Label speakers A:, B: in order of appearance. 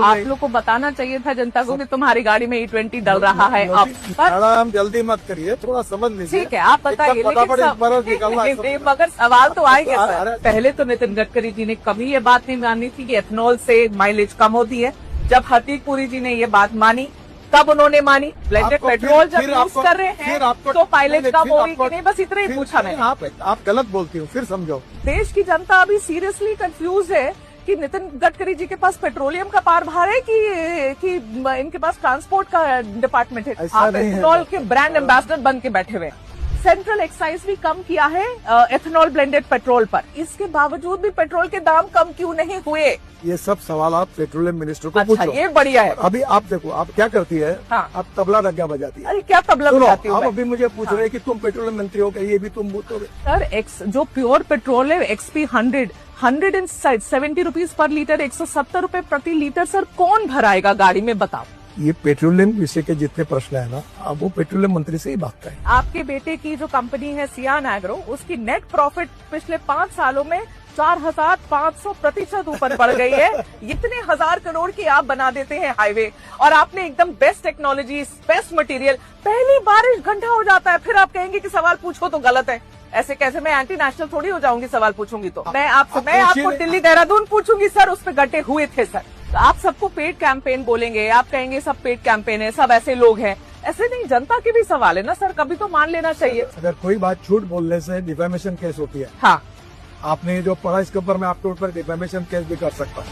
A: आप लोग को बताना चाहिए था जनता को कि तुम्हारी गाड़ी में E20 डल रहा है अब।
B: मैडम जल्दी मत करिए, थोड़ा समझ लीजिए।
A: ठीक है, आप बताइए, लेकिन मगर सवाल तो आएंगे सर। पहले तो नितिन गडकरी जी ने कभी ये बात नहीं मानी थी कि एथेनॉल से माइलेज कम होती है। जब हरदीप पुरी जी ने ये बात मानी तब उन्होंने मानी। ब्लेंडेड पेट्रोल जब यूज कर रहे हैं तो माइलेज कम होगी कि नहीं, बस इतना ही पूछा मैंने।
B: आप गलत बोलती हो, फिर समझो।
A: देश की जनता अभी सीरियसली कंफ्यूज है कि नितिन गडकरी जी के पास पेट्रोलियम का कारभार है कि इनके पास ट्रांसपोर्ट का डिपार्टमेंट है। आप एथेनॉल के ब्रांड एम्बेसडर बन के बैठे हुए। सेंट्रल एक्साइज भी कम किया है एथेनॉल ब्लेंडेड पेट्रोल पर, इसके बावजूद भी पेट्रोल के दाम कम क्यों नहीं हुए?
B: ये सब सवाल आप पेट्रोलियम मिनिस्टर को पूछो।
A: ये बढ़िया है।
B: अभी आप देखो, आप क्या करती है?
A: हाँ।
B: आप तबला रग्गा बजाती है।
A: अरे क्या तबला बजाती हो?
B: आप अभी मुझे पूछ रहे हैं कि तुम पेट्रोलियम मंत्री हो, ये भी तुम बोलोगे?
A: सर जो प्योर पेट्रोल है XP 170 रुपीज पर लीटर, 170 रुपए प्रति लीटर, सर कौन भराएगा गाड़ी में, बताओ?
B: ये पेट्रोलियम विषय के जितने प्रश्न है ना, अब वो पेट्रोलियम मंत्री से ही बात करें।
A: आपके बेटे की जो कंपनी है सियान एग्रो, उसकी नेट प्रॉफिट पिछले 5 सालों में 4500% ऊपर बढ़ गई है। इतने 1000 करोड़ की आप बना देते हैं हाईवे, और आपने एकदम बेस्ट टेक्नोलॉजी, बेस्ट मटेरियल, पहली बारिश घंटा हो जाता है, फिर आप कहेंगे कि सवाल पूछो तो गलत है। ऐसे कैसे? मैं एंटी नेशनल थोड़ी हो जाऊंगी सवाल पूछूंगी तो। मैं आपको दिल्ली देहरादून पूछूंगी सर, उस पर गड्ढे हुए थे सर। तो आप सबको पेड कैंपेन बोलेंगे, आप कहेंगे सब पेड कैंपेन है, सब ऐसे लोग हैं। ऐसे नहीं, जनता के भी सवाल है ना सर, कभी तो मान लेना चाहिए।
B: अगर कोई बात झूठ बोलने से डिफेमेशन केस होती है।
A: हाँ,
B: आपने जो पढ़ा इसके ऊपर मैं आपके ऊपर डिफेमेशन केस भी कर सकता हूँ।